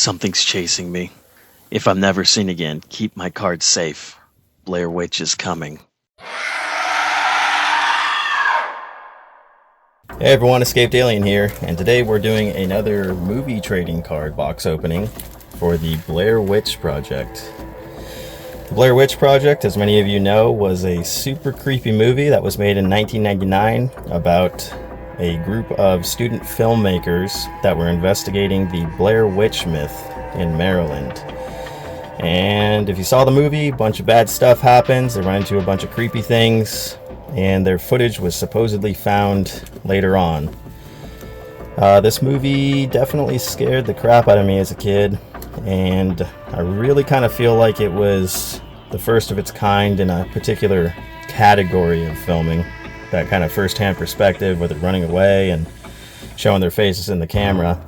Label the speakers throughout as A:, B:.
A: Something's chasing me. If I'm never seen again, keep my cards safe. Blair Witch is coming.
B: Hey everyone, Escaped Alien here, and today we're doing another movie trading card box opening for the Blair Witch Project. The Blair Witch Project, as many of you know, was a super creepy movie that was made in 1999 about a group of student filmmakers that were investigating the Blair Witch myth in Maryland. And if you saw the movie, a bunch of bad stuff happens. They run into a bunch of creepy things, and their footage was supposedly found later on. This movie definitely scared the crap out of me as a kid, and I really kind of feel like it was the first of its kind in a particular category of filming. That kind of first-hand perspective with it running away and showing their faces in the camera.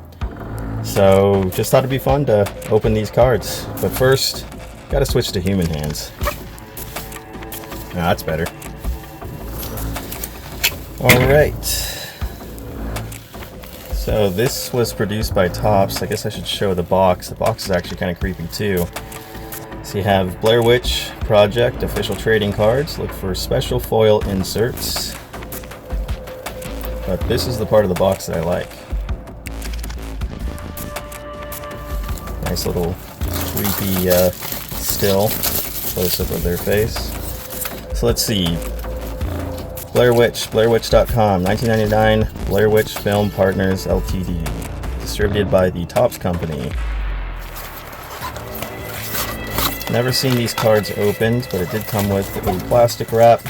B: So just thought it'd be fun to open these cards. But first, gotta switch to human hands. Ah, that's better. Alright. So this was produced by Topps. I guess I should show the box. The box is actually kind of creepy too. So you have Blair Witch Project official trading cards. Look for special foil inserts. But this is the part of the box that I like. Nice little creepy still close-up of their face. So let's see. Blair Witch, BlairWitch.com, 1999, Blair Witch Film Partners Ltd. Distributed by the Topps Company. Never seen these cards opened, but it did come with a plastic wrap.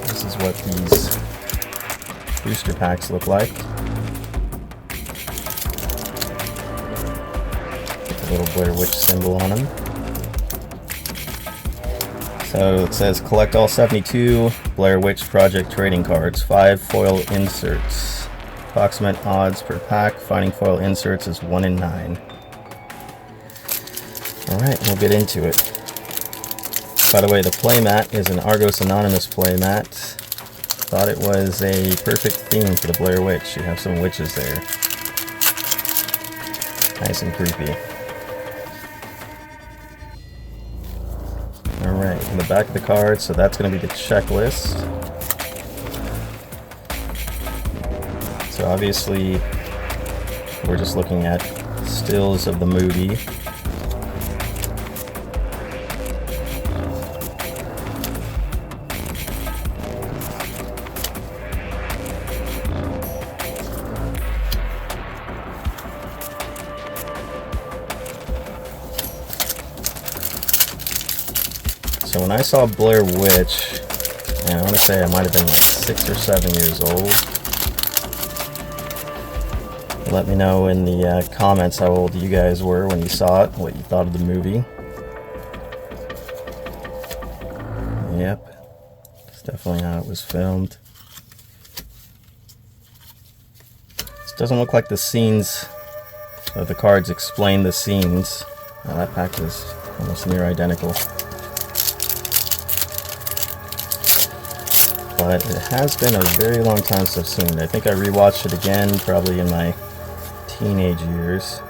B: This is what these booster packs look like. A little Blair Witch symbol on them. So it says collect all 72 Blair Witch Project trading cards, 5 foil inserts. Approximate odds per pack, finding foil inserts is 1 in 9. Alright, we'll get into it. By the way, the playmat is an Argos Anonymous playmat. Thought it was a perfect theme for the Blair Witch. You have some witches there. Nice and creepy. Alright, in the back of the card, so that's going to be the checklist. So obviously, we're just looking at stills of the movie. So when I saw Blair Witch, and I want to say I might have been like 6 or 7 years old. Let me know in the comments how old you guys were when you saw it, what you thought of the movie. Yep, that's definitely how it was filmed. This doesn't look like the scenes of the cards explain the scenes. That pack is almost near identical. But it has been a very long time since I've seen it. I think I rewatched it again probably in my teenage years.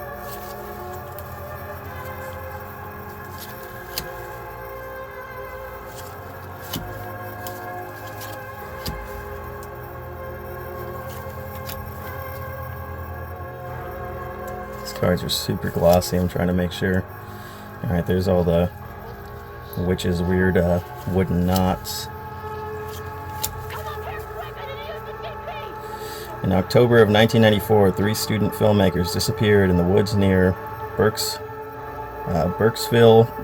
B: These cards are super glossy. I'm trying to make sure. Alright, there's all the witch's weird wooden knots. In October of 1994, 3 student filmmakers disappeared in the woods near Burkesville,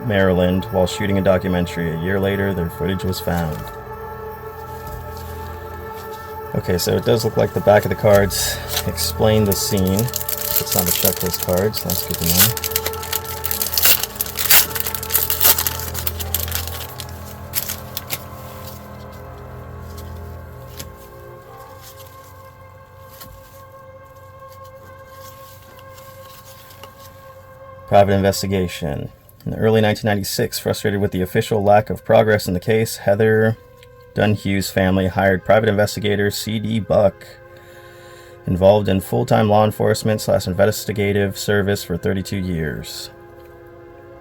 B: Maryland, while shooting a documentary. A year later, their footage was found. Okay, so it does look like the back of the cards explain the scene. It's not a checklist card, so that's good to know. Private investigation. In the early 1996, frustrated with the official lack of progress in the case, Heather Dunhugh's family hired private investigator C.D. Buck Involved in full-time law enforcement / investigative service for 32 years.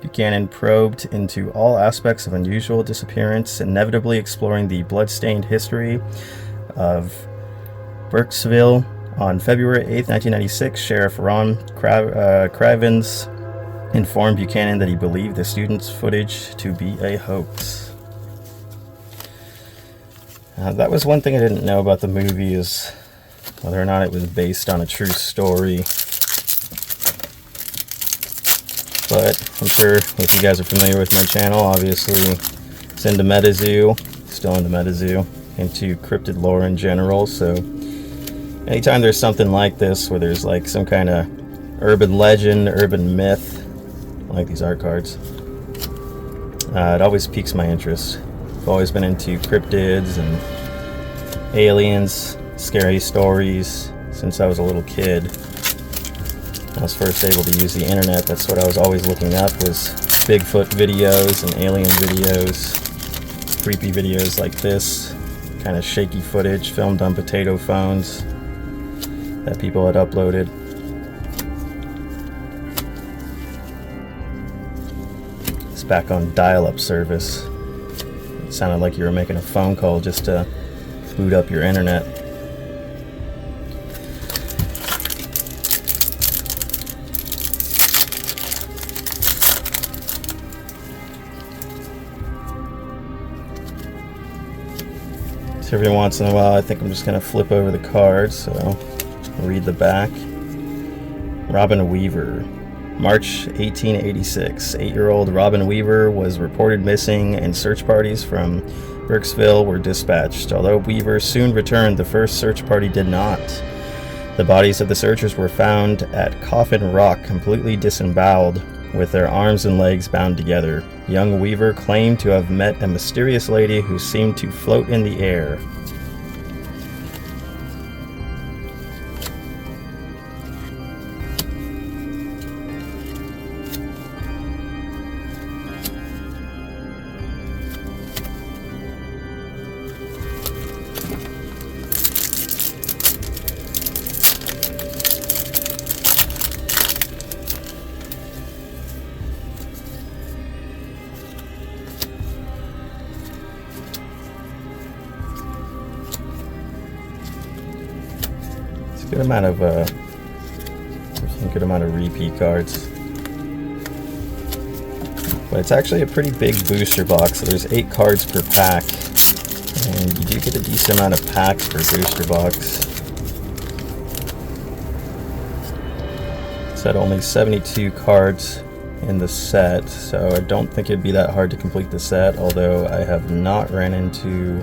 B: Buchanan probed into all aspects of unusual disappearance, inevitably exploring the blood-stained history of Burkesville. On February 8, 1996, Sheriff Ron Cravens informed Buchanan that he believed the student's footage to be a hoax. That was one thing I didn't know about the movie, is whether or not it was based on a true story. But I'm sure if you guys are familiar with my channel, obviously it's into MetaZoo, still into MetaZoo, into cryptid lore in general. So anytime there's something like this, where there's like some kind of urban legend, urban myth, like these art cards, it always piques my interest. I've always been into cryptids and aliens, scary stories since I was a little kid. I was first able to use the internet. That's what I was always looking up, was Bigfoot videos and alien videos, creepy videos like this, kind of shaky footage filmed on potato phones that people had uploaded. It's back on dial-up service. It sounded like you were making a phone call just to boot up your internet. So every once in a while, I think I'm just going to flip over the cards, so I'll read the back. Robin Weaver. March 1886. 8-year-old Robin Weaver was reported missing, and search parties from Burkesville were dispatched. Although Weaver soon returned, the first search party did not. The bodies of the searchers were found at Coffin Rock, completely disemboweled, with their arms and legs bound together. Young Weaver claimed to have met a mysterious lady who seemed to float in the air. Good amount of repeat cards, but it's actually a pretty big booster box. So there's 8 cards per pack, and you do get a decent amount of packs per booster box. It's at only 72 cards in the set, so I don't think it'd be that hard to complete the set, although I have not ran into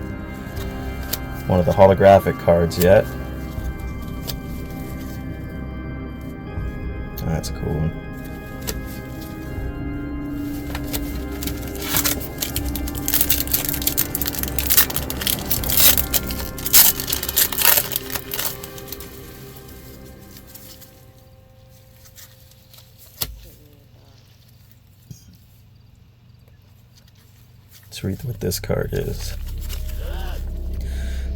B: one of the holographic cards yet. That's a cool one. Let's read what this card is.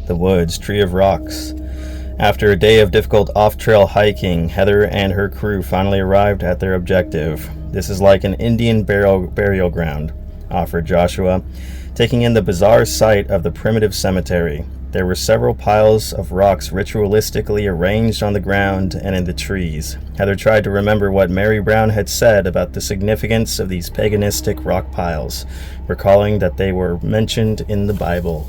B: The Woods, Tree of Rocks. After a day of difficult off-trail hiking, Heather and her crew finally arrived at their objective. This is like an Indian burial ground, offered Joshua, taking in the bizarre sight of the primitive cemetery. There were several piles of rocks ritualistically arranged on the ground and in the trees. Heather tried to remember what Mary Brown had said about the significance of these paganistic rock piles, recalling that they were mentioned in the Bible.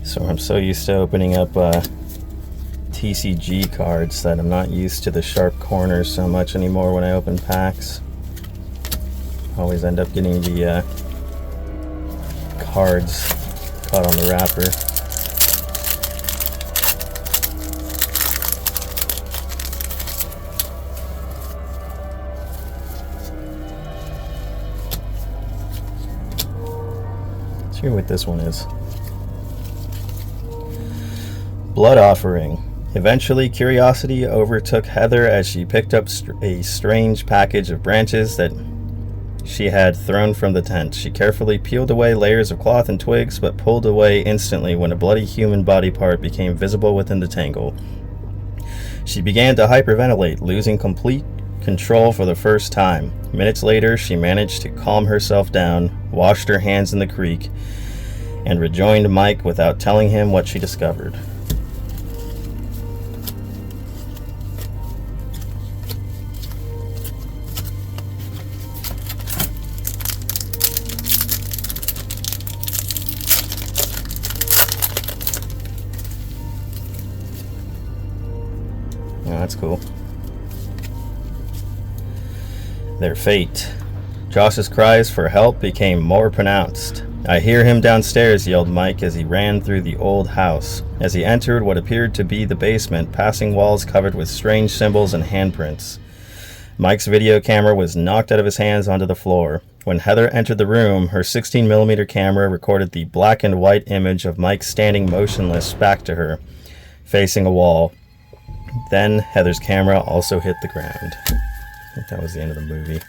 B: So I'm so used to opening up TCG cards that I'm not used to the sharp corners so much anymore when I open packs. I always end up getting the cards caught on the wrapper. Let's hear what this one is. Blood offering. Eventually, curiosity overtook Heather as she picked up a strange package of branches that she had thrown from the tent. She carefully peeled away layers of cloth and twigs, but pulled away instantly when a bloody human body part became visible within the tangle. She began to hyperventilate, losing complete control for the first time. Minutes later, she managed to calm herself down, washed her hands in the creek, and rejoined Mike without telling him what she discovered. Oh, that's cool. Their fate. Josh's cries for help became more pronounced. "I hear him downstairs," yelled Mike as he ran through the old house. As he entered what appeared to be the basement, passing walls covered with strange symbols and handprints. Mike's video camera was knocked out of his hands onto the floor. When Heather entered the room, her 16mm camera recorded the black and white image of Mike standing motionless back to her, facing a wall. Then Heather's camera also hit the ground. I think that was the end of the movie.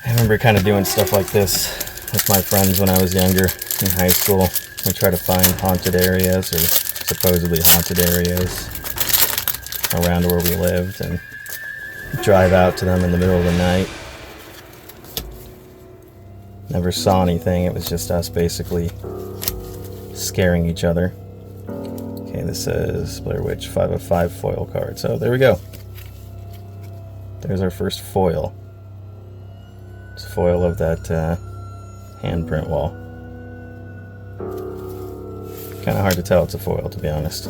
B: I remember kind of doing stuff like this with my friends when I was younger in high school. We try to find haunted areas or supposedly haunted areas around where we lived and drive out to them in the middle of the night. Never saw anything. It was just us basically scaring each other. Okay, this is Blair Witch 5 of 5 foil card. So there we go. There's our first foil. It's a foil of that handprint wall. Kind of hard to tell it's a foil, to be honest.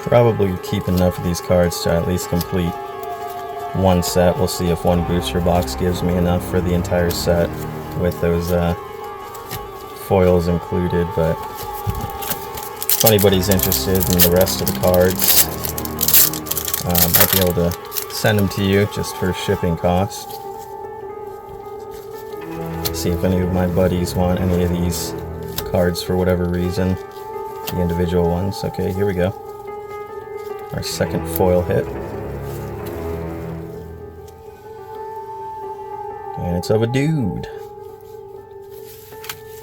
B: Probably keep enough of these cards to at least complete one set. We'll see if one booster box gives me enough for the entire set with those foils included, but if anybody's interested in the rest of the cards, I'll be able to send them to you just for shipping cost. See if any of my buddies want any of these cards for whatever reason, the individual ones. Okay, here we go. Our second foil hit. And it's of a dude.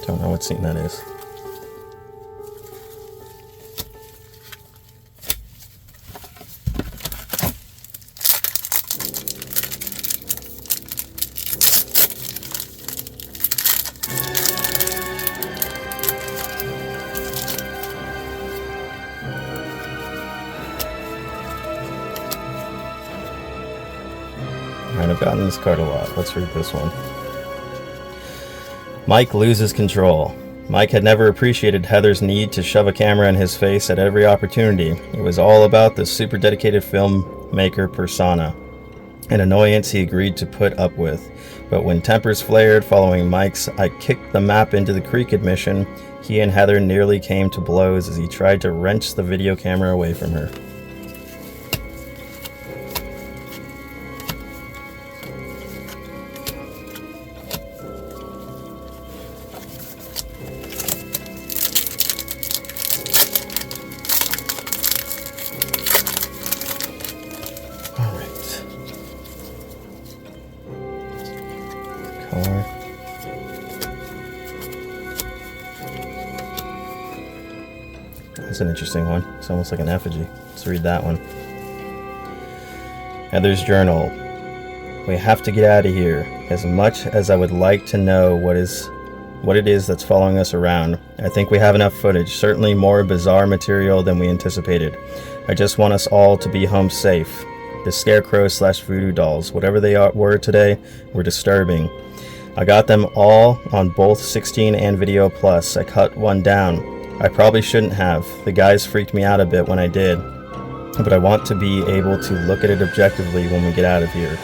B: Don't know what scene that is. Alright, I've gotten this card a lot. Let's read this one. Mike loses control. Mike had never appreciated Heather's need to shove a camera in his face at every opportunity. It was all about the super dedicated filmmaker persona, an annoyance he agreed to put up with. But when tempers flared following Mike's "I kicked the map into the creek" admission, he and Heather nearly came to blows as he tried to wrench the video camera away from her. Color. That's an interesting one. It's almost like an effigy. Let's read that one. Heather's journal. We have to get out of here. As much as I would like to know what it is that's following us around, I think we have enough footage, certainly more bizarre material than we anticipated. I just want us all to be home safe. The scarecrow / voodoo dolls, whatever they were today, were disturbing. I got them all on both 16 and Video Plus. I cut one down. I probably shouldn't have. The guys freaked me out a bit when I did. But I want to be able to look at it objectively when we get out of here.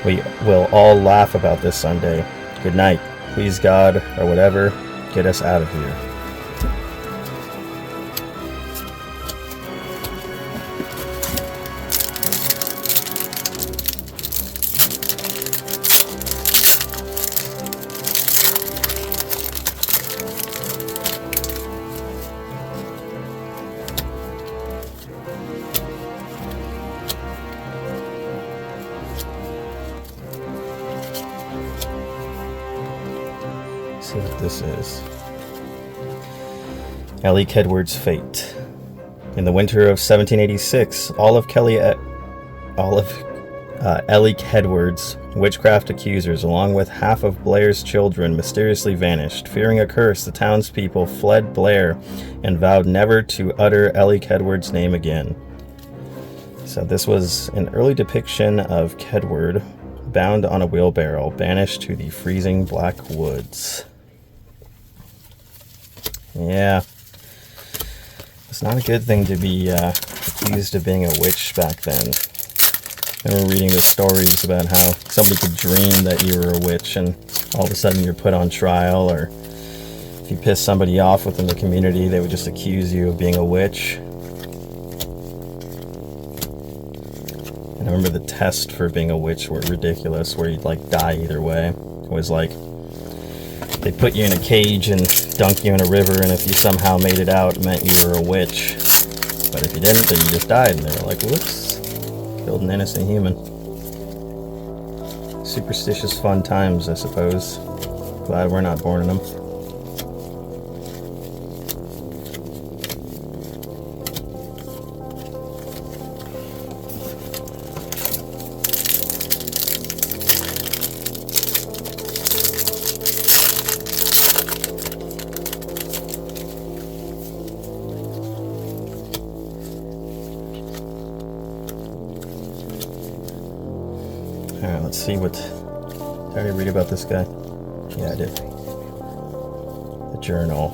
B: We will all laugh about this Sunday. Good night. Please God, or whatever, get us out of here. See what this is. Ellie Kedward's fate. In the winter of 1786, all of Ellie Kedward's witchcraft accusers, along with half of Blair's children, mysteriously vanished. Fearing a curse, the townspeople fled Blair and vowed never to utter Ellie Kedward's name again. So this was an early depiction of Kedward, bound on a wheelbarrow, banished to the freezing black woods. Yeah, it's not a good thing to be accused of being a witch back then. I remember reading the stories about how somebody could dream that you were a witch and all of a sudden you're put on trial, or if you piss somebody off within the community, they would just accuse you of being a witch. And I remember the tests for being a witch were ridiculous, where you'd like die either way. It was like they put you in a cage and dunk you in a river, and if you somehow made it out, it meant you were a witch. But if you didn't, then you just died. And they were like, whoops, killed an innocent human. Superstitious fun times, I suppose. Glad we're not born in them. Alright, let's see what... Did I already read about this guy? Yeah, I did. The journal.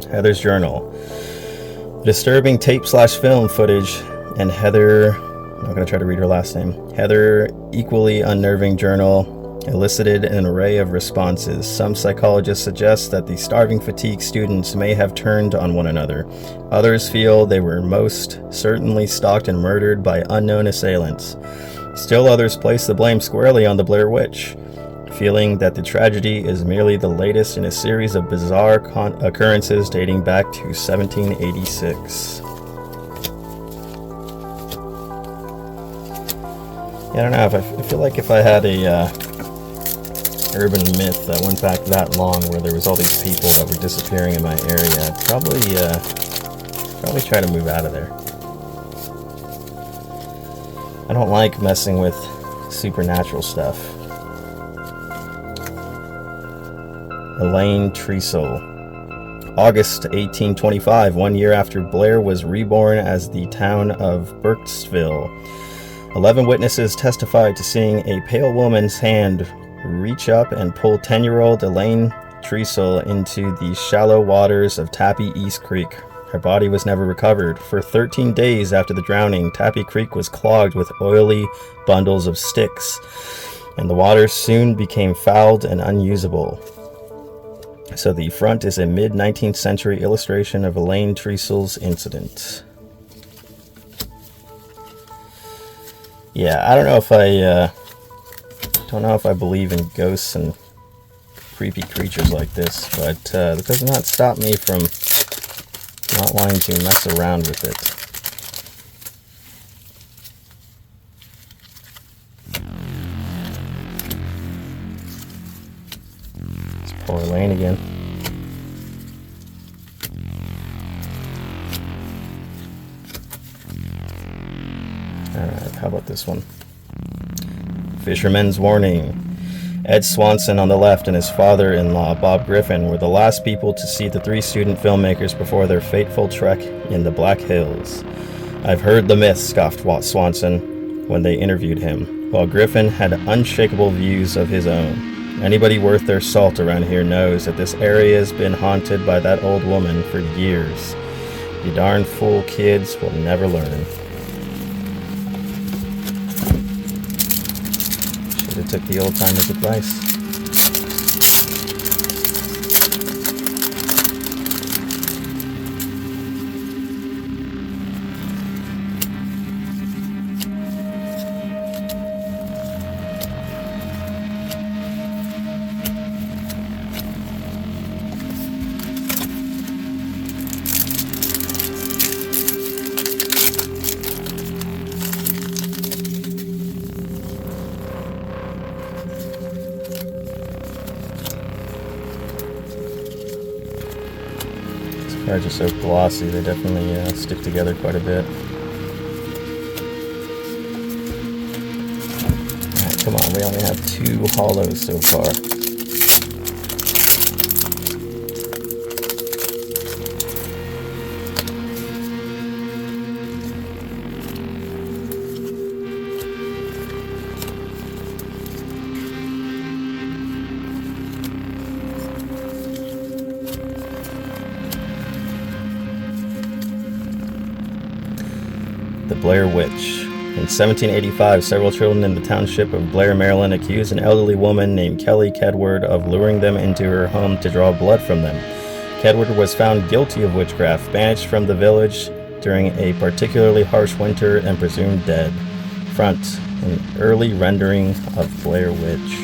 B: Heather's journal. Disturbing tape/film footage, and Heather... I'm not going to try to read her last name. Heather, equally unnerving journal, elicited an array of responses. Some psychologists suggest that the starving fatigue students may have turned on one another. Others feel they were most certainly stalked and murdered by unknown assailants. Still others place the blame squarely on the Blair Witch, feeling that the tragedy is merely the latest in a series of bizarre occurrences dating back to 1786. Yeah, I don't know, I feel like if I had a urban myth that went back that long, where there was all these people that were disappearing in my area, I'd probably try to move out of there. I don't like messing with supernatural stuff. Elaine Treacle. August 1825, 1 year after Blair was reborn as the town of Burkesville. 11 witnesses testified to seeing a pale woman's hand reach up and pull 10-year-old Elaine Treacle into the shallow waters of Tappy East Creek. Her body was never recovered. For 13 days after the drowning, Tappy Creek was clogged with oily bundles of sticks, and the water soon became fouled and unusable. So the front is a mid-19th century illustration of Elaine Treacle's incident. Yeah, I don't know if I believe in ghosts and creepy creatures like this, but that does not stop me from not wanting to mess around with it. It's poor Elaine again. Alright, how about this one? Fisherman's warning. Ed Swanson on the left and his father-in-law, Bob Griffin, were the last people to see the three student filmmakers before their fateful trek in the Black Hills. I've heard the myth, scoffed Swanson when they interviewed him. while Griffin had unshakable views of his own. Anybody worth their salt around here knows that this area has been haunted by that old woman for years. You darn fool kids will never learn. Should have took the old timers' advice. Cards are so glossy, they definitely stick together quite a bit. Alright, come on, we only have 2 hollows so far. The Blair Witch. In 1785, several children in the township of Blair, Maryland, accused an elderly woman named Kelly Kedward of luring them into her home to draw blood from them. Kedward was found guilty of witchcraft, banished from the village during a particularly harsh winter, and presumed dead. Front, an early rendering of Blair Witch.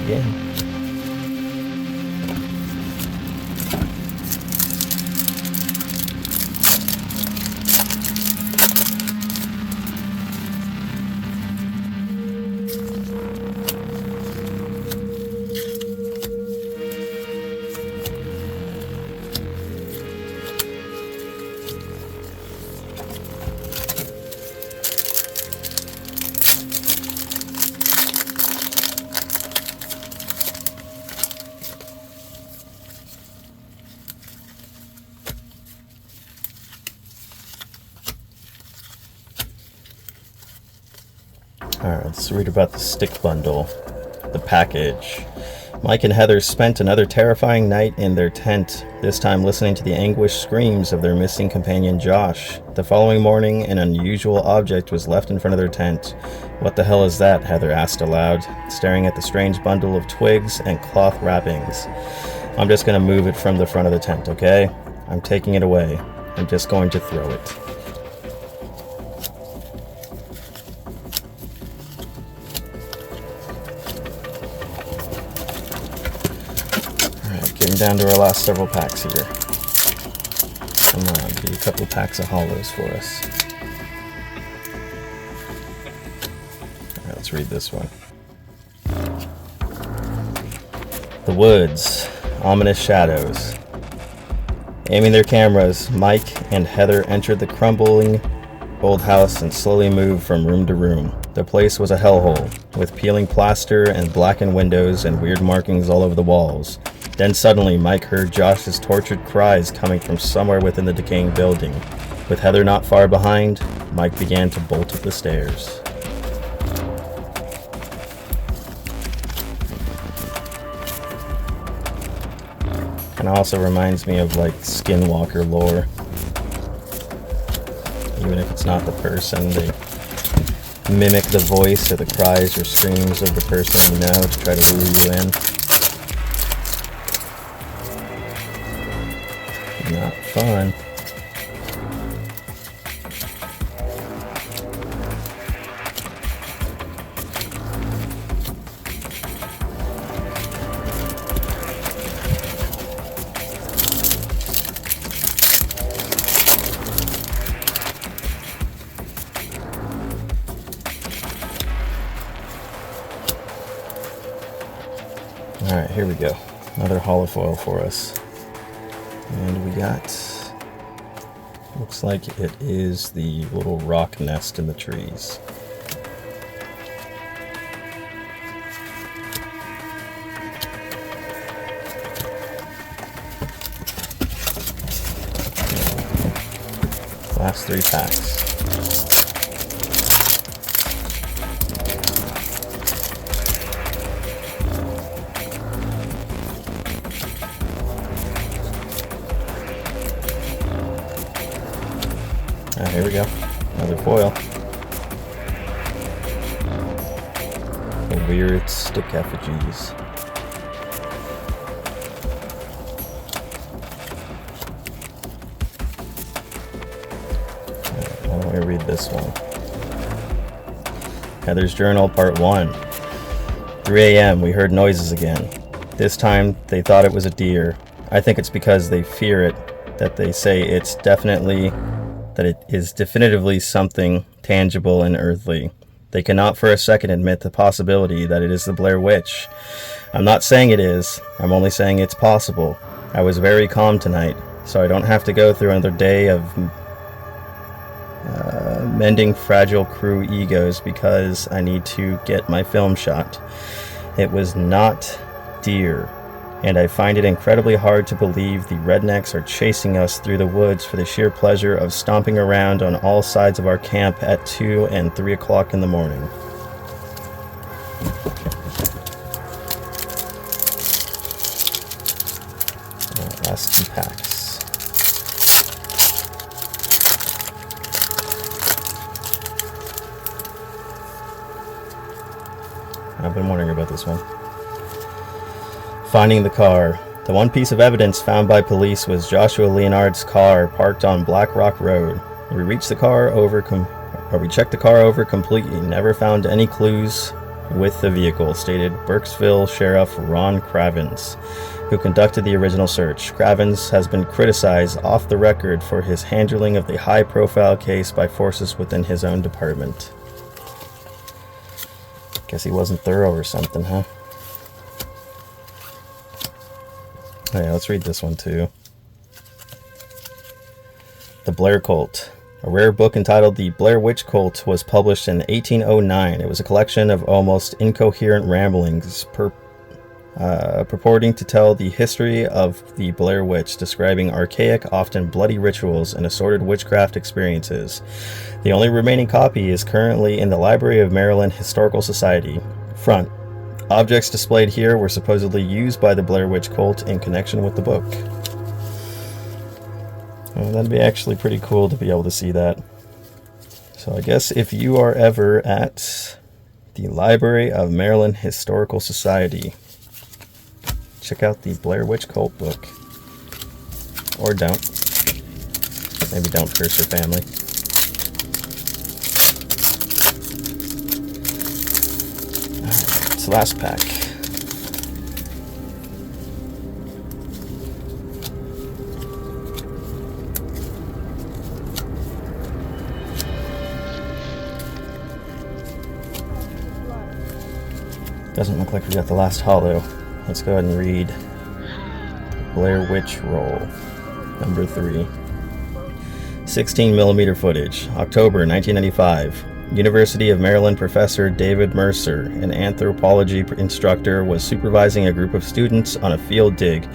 B: Again. Alright, let's read about the stick bundle. The package. Mike and Heather spent another terrifying night in their tent, this time listening to the anguished screams of their missing companion Josh. The following morning, an unusual object was left in front of their tent. "What the hell is that?" Heather asked aloud, staring at the strange bundle of twigs and cloth wrappings. "I'm just going to move it from the front of the tent, okay? I'm taking it away. I'm just going to throw it." Getting down to our last several packs here. Come on, do a couple packs of hollows for us. Alright, let's read this one. The woods, ominous shadows. Aiming their cameras, Mike and Heather entered the crumbling old house and slowly moved from room to room. The place was a hellhole, with peeling plaster and blackened windows and weird markings all over the walls. Then suddenly, Mike heard Josh's tortured cries coming from somewhere within the decaying building. With Heather not far behind, Mike began to bolt up the stairs. And also reminds me of like Skinwalker lore. Even if it's not the person, they mimic the voice or the cries or screams of the person you know to try to lure you in. Not fun. Alright, here we go. Another holofoil for us. And we got, looks like it is the little rock nest in the trees. Last 3 packs. Here we go. Another foil. The weird stick effigies. Why don't we read this one? Heather's Journal, Part 1. 3 a.m. We heard noises again. This time they thought it was a deer. I think it's because they fear it that they say it is definitively something tangible and earthly. They cannot for a second admit the possibility that it is the Blair Witch. I'm not saying it is, I'm only saying it's possible. I was very calm tonight, so I don't have to go through another day of mending fragile crew egos because I need to get my film shot. It was not deer. And I find it incredibly hard to believe the rednecks are chasing us through the woods for the sheer pleasure of stomping around on all sides of our camp at 2 and 3 o'clock in the morning. Last 2 packs. I've been wondering about this one. Finding the car. The one piece of evidence found by police was Joshua Leonard's car parked on Black Rock Road. We checked the car over completely, never found any clues with the vehicle, stated Burkesville Sheriff Ron Cravens, who conducted the original search. Cravens has been criticized off the record for his handling of the high-profile case by forces within his own department. Guess he wasn't thorough or something, huh? Oh yeah, let's read this one too. The Blair Cult. A rare book entitled The Blair Witch Cult was published in 1809. It was a collection of almost incoherent ramblings purporting to tell the history of the Blair Witch, describing archaic, often bloody rituals and assorted witchcraft experiences. The only remaining copy is currently in the Library of Maryland Historical Society. Front. Objects displayed here were supposedly used by the Blair Witch Cult in connection with the book. Well, that'd be actually pretty cool to be able to see that. So I guess if you are ever at the Library of Maryland Historical Society, check out the Blair Witch Cult book. Or don't. Maybe don't curse your family. Last pack. Doesn't look like we got the last holo. Let's go ahead and read Blair Witch Roll, number 3. 16mm footage, October 1995. University of Maryland professor David Mercer, an anthropology instructor, was supervising a group of students on a field dig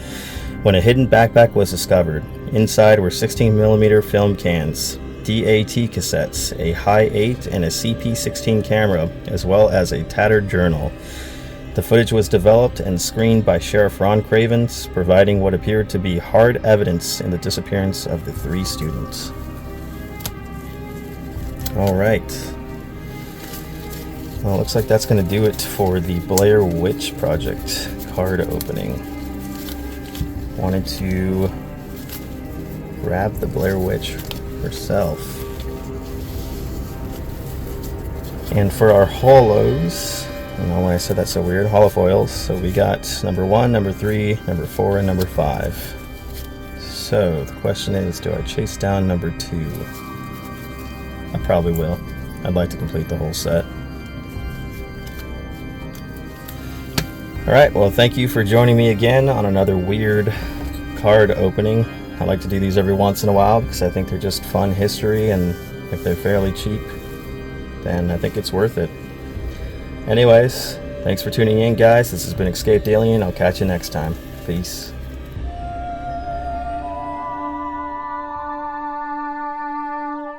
B: when a hidden backpack was discovered. Inside were 16mm film cans, DAT cassettes, a high 8 and a CP16 camera, as well as a tattered journal. The footage was developed and screened by Sheriff Ron Cravens, providing what appeared to be hard evidence in the disappearance of the 3 students. All right. Well, it looks like that's going to do it for the Blair Witch Project card opening. Wanted to grab the Blair Witch herself. And for our holos, I don't know why I said that so weird, holofoils, so we got number 1, number 3, number 4, and number 5. So the question is, do I chase down number 2? I probably will. I'd like to complete the whole set. Alright, well, thank you for joining me again on another weird card opening. I like to do these every once in a while because I think they're just fun history, and if they're fairly cheap, then I think it's worth it. Anyways, thanks for tuning in, guys. This has been Escaped Alien. I'll catch you next time. Peace.